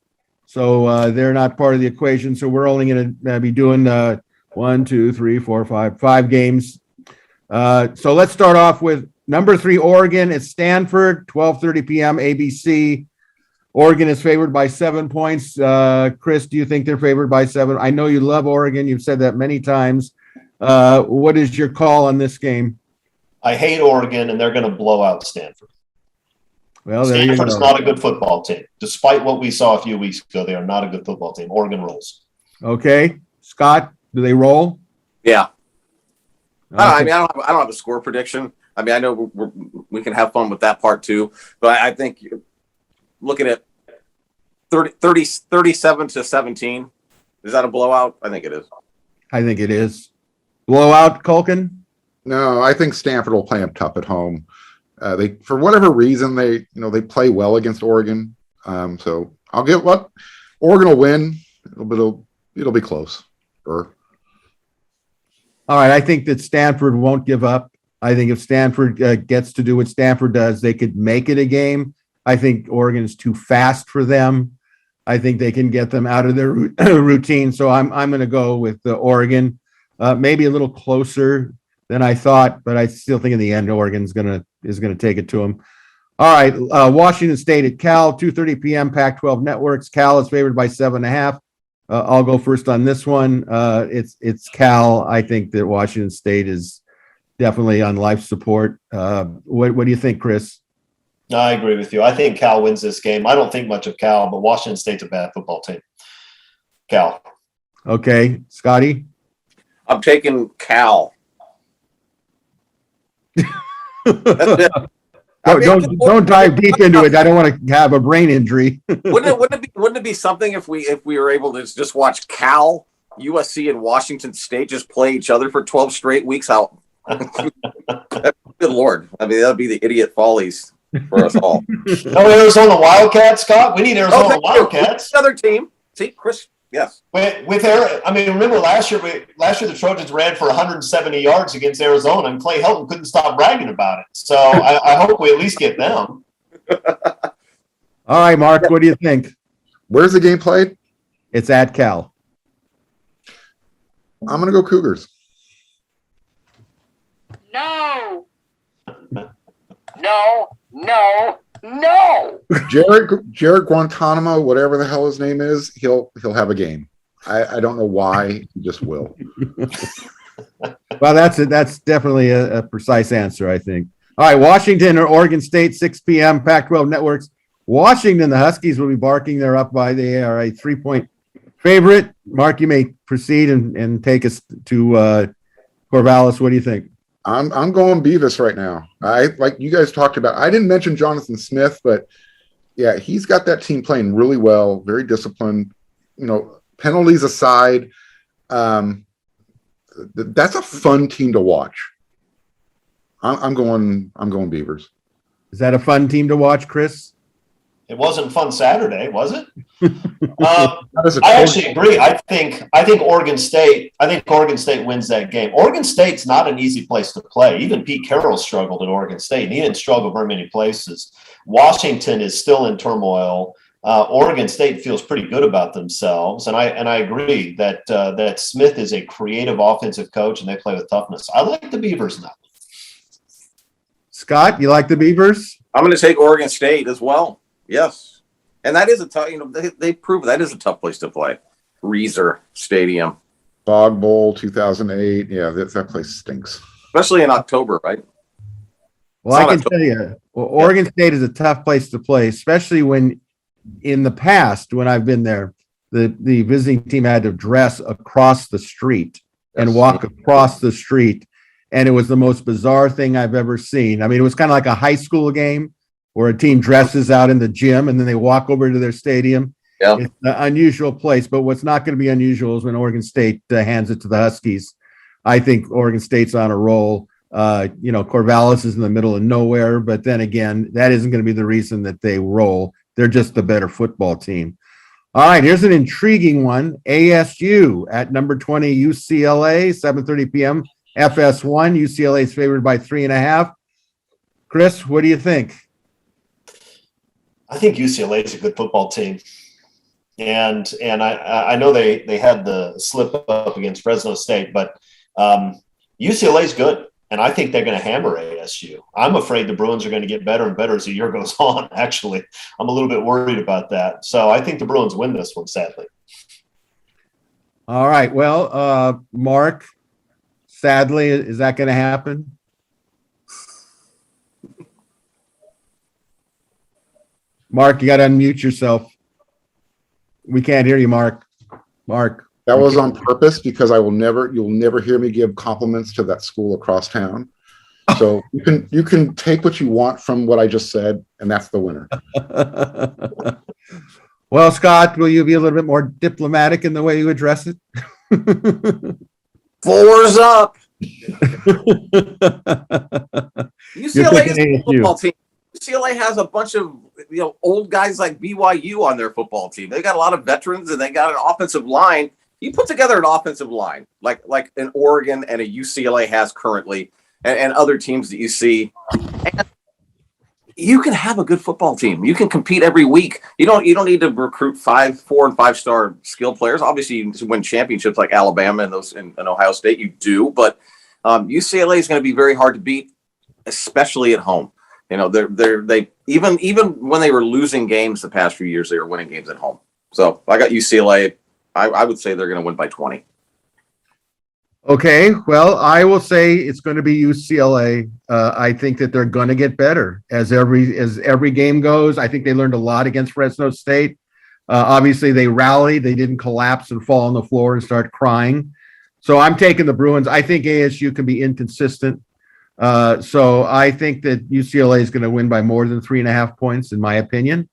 so they're not part of the equation. So we're only going to be doing 5 games. So let's start off with number 3, Oregon. It's Stanford, 12:30 p.m. ABC. Oregon is favored by 7 points. Chris, do you think they're favored by 7? I know you love Oregon. You've said that many times. What is your call on this game? I hate Oregon, and they're going to blow out Stanford. Well, Stanford is not a good football team. Despite what we saw a few weeks ago, they are not a good football team. Oregon rolls. Okay. Scott, do they roll? Yeah. Okay. I don't have a score prediction. I mean, I know we can have fun with that part too, but I think looking at 37-17, is that a blowout? I think it is. I think it is. Blowout, Culkin? No, I think Stanford will play them tough at home. They, for whatever reason, they play well against Oregon. So I'll get what Oregon will win. It'll be close. Or All right. I think that Stanford won't give up. I think if Stanford gets to do what Stanford does, they could make it a game. I think Oregon is too fast for them. I think they can get them out of their routine. So I'm going to go with Oregon. Maybe a little closer than I thought, but I still think in the end Oregon is going to take it to them. All right, Washington State at Cal, 2:30 p.m. Pac-12 networks. Cal is favored by 7.5. I'll go first on this one. It's Cal. I think that Washington State is definitely on life support. What do you think, Chris? I agree with you. I think Cal wins this game. I don't think much of Cal, but Washington State's a bad football team. Cal. Okay, Scotty. I'm taking Cal. Don't dive deep into it. I don't want to have a brain injury. Wouldn't it be something if we were able to just watch Cal, USC, and Washington State just play each other for 12 straight weeks out? Good Lord. I mean, that would be the idiot follies for us all. No Arizona Wildcats, Scott? We need Arizona Wildcats. Another team. See, Chris, yes. Remember last year the Trojans ran for 170 yards against Arizona, and Clay Helton couldn't stop bragging about it. So I hope we at least get them. All right, Mark, what do you think? where's the game played? It's at Cal. I'm going to go Cougars. No. No. No. No. Jared Guantanamo, whatever the hell his name is, he'll have a game. I don't know why, he just will. Well, that's definitely a precise answer, I think. All right, Washington or Oregon State, 6 p.m. Pac-12 networks. Washington, the Huskies will be barking. They're up by they are a 3-point favorite. Mark, you may proceed and take us to Corvallis. What do you think? I'm going Beavis right now. Like you guys talked about. I didn't mention Jonathan Smith, but yeah, he's got that team playing really well, very disciplined. Penalties aside, that's a fun team to watch. I'm going Beavers. Is that a fun team to watch, Chris? It wasn't fun Saturday, was it? I actually agree. I think Oregon State wins that game. Oregon State's not an easy place to play. Even Pete Carroll struggled at Oregon State, and he didn't struggle very many places. Washington is still in turmoil. Oregon State feels pretty good about themselves, and I agree that Smith is a creative offensive coach, and they play with toughness. I like the Beavers now. Scott, you like the Beavers? I'm going to take Oregon State as well. Yes, and that is a tough. They prove that is a tough place to play. Reeser Stadium. Bog Bowl 2008. Yeah, that place stinks. Especially in October, right? Well, I can tell you, Oregon State is a tough place to play, especially when in the past, when I've been there, the visiting team had to dress across the street and walk across the street. And it was the most bizarre thing I've ever seen. I mean, it was kind of like a high school game where a team dresses out in the gym and then they walk over to their stadium. Yep. It's an unusual place, but what's not going to be unusual is when Oregon State hands it to the Huskies. I think Oregon State's on a roll. Corvallis is in the middle of nowhere, but then again, that isn't going to be the reason that they roll. They're just the better football team. All right, here's an intriguing one. ASU at number 20, UCLA, 7:30 p.m. FS1. UCLA is favored by 3.5. Chris, what do you think? I think UCLA is a good football team. And I know they had the slip up against Fresno State, but UCLA is good. And I think they're going to hammer ASU. I'm afraid the Bruins are going to get better and better as the year goes on, actually. I'm a little bit worried about that. So I think the Bruins win this one, sadly. All right. Well, Mark, sadly, is that going to happen? Mark, you got to unmute yourself. We can't hear you, Mark. Mark. That was on purpose because you'll never hear me give compliments to that school across town. So you can take what you want from what I just said, and that's the winner. Well, Scott, will you be a little bit more diplomatic in the way you address it? 4's up. UCLA is a football team. UCLA has a bunch of old guys like BYU on their football team. They got a lot of veterans, and they got an offensive line. You put together an offensive line like an Oregon and a UCLA has currently, and other teams that you see, and you can have a good football team. You can compete every week. You don't need to recruit 4 and 5-star skill players. Obviously, you can win championships like Alabama and Ohio State. You do, but UCLA is going to be very hard to beat, especially at home. They even when they were losing games the past few years, they were winning games at home. So I got UCLA. I would say they're going to win by 20. Okay, well, I will say it's going to be UCLA. I think that they're going to get better as every game goes. I think they learned a lot against Fresno State. Obviously, they rallied. They didn't collapse and fall on the floor and start crying. So I'm taking the Bruins. I think ASU can be inconsistent. So I think that UCLA is going to win by more than 3.5 points, in my opinion.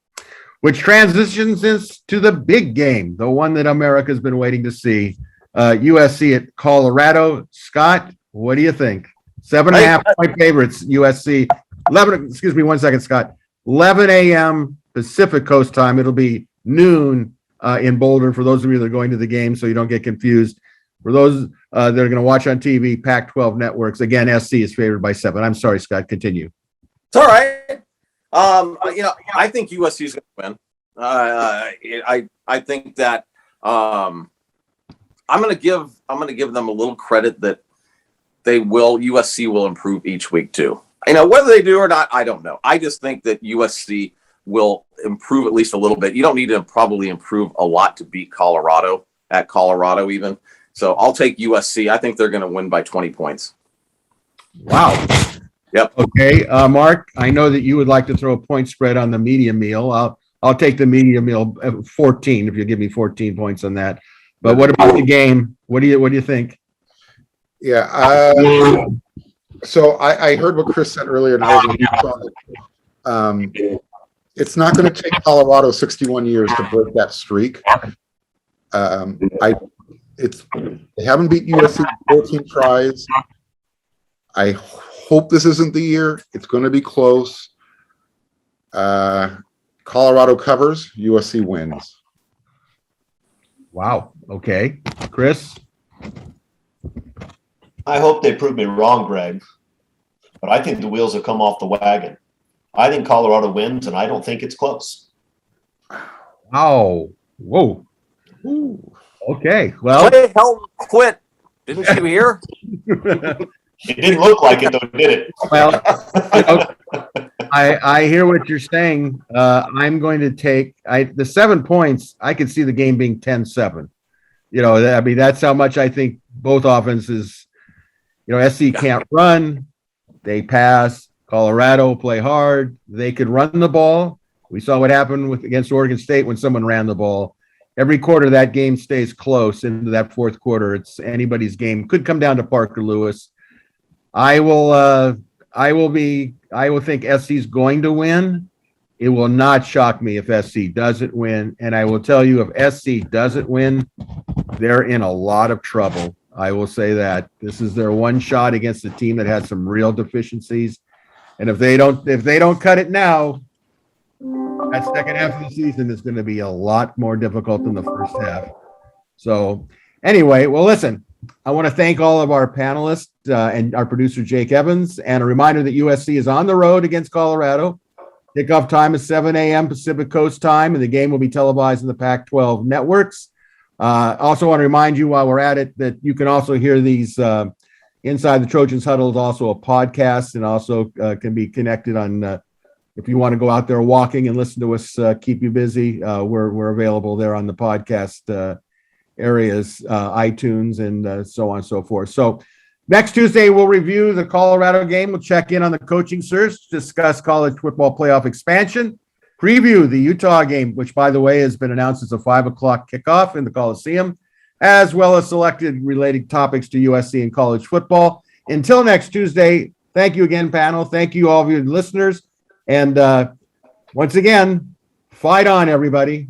Which transitions us to the big game, the one that America's been waiting to see. USC at Colorado. Scott, what do you think? 7.5 point favorites, USC. 11, excuse me, 1 second, Scott. 11 a.m. Pacific Coast time. It'll be noon in Boulder for those of you that are going to the game, so you don't get confused. For those that are going to watch on TV, Pac-12 networks, again, SC is favored by 7. I'm sorry, Scott, continue. It's all right. I think USC is going to win. I think that I'm going to give them a little credit that USC will improve each week too. Whether they do or not, I don't know. I just think that USC will improve at least a little bit. You don't need to probably improve a lot to beat Colorado at Colorado even. So I'll take USC. I think they're going to win by 20 points. Wow. Yep. Okay, Mark, I know that you would like to throw a point spread on the media meal. I'll take the media meal 14 if you give me 14 points on that. But what about the game? What do you think? Yeah. So I heard what Chris said earlier, and I was on it. It's not going to take Colorado 61 years to break that streak. They haven't beat USC 14 tries. I hope this isn't the year. It's going to be close. Colorado covers, USC wins. Wow. Okay. Chris? I hope they prove me wrong, Greg, but I think the wheels have come off the wagon. I think Colorado wins, and I don't think it's close. Wow. Whoa. Ooh. Okay. Well, Clay Helton quit. Didn't you hear? It didn't look like it, though, did it? Well, I hear what you're saying. I'm going to take the 7 points. I could see the game being 10-7. I mean, that's how much I think both offenses, SC can't run. They pass. Colorado play hard. They could run the ball. We saw what happened against Oregon State when someone ran the ball. Every quarter that game stays close into that fourth quarter. It's anybody's game. Could come down to Parker Lewis. I will think SC's going to win. It will not shock me if SC doesn't win. And I will tell you, if SC doesn't win, they're in a lot of trouble. I will say that this is their one shot against a team that has some real deficiencies. And if they don't cut it now, that second half of the season is going to be a lot more difficult than the first half. So anyway, well, listen, I want to thank all of our panelists and our producer, Jake Evans, and a reminder that USC is on the road against Colorado. Kickoff time is 7 a.m. Pacific Coast time, and the game will be televised in the Pac-12 networks. Also want to remind you while we're at it that you can also hear these Inside the Trojans Huddle is also a podcast, and also can be connected on if you want to go out there walking and listen to us, keep you busy. We're available there on the podcast areas, iTunes, and so on and so forth. So next Tuesday, we'll review the Colorado game. We'll check in on the coaching search, discuss college football playoff expansion, preview the Utah game, which, by the way, has been announced as a 5:00 kickoff in the Coliseum, as well as selected related topics to USC and college football. Until next Tuesday, thank you again, panel. Thank you, all of you listeners. And once again, fight on, everybody.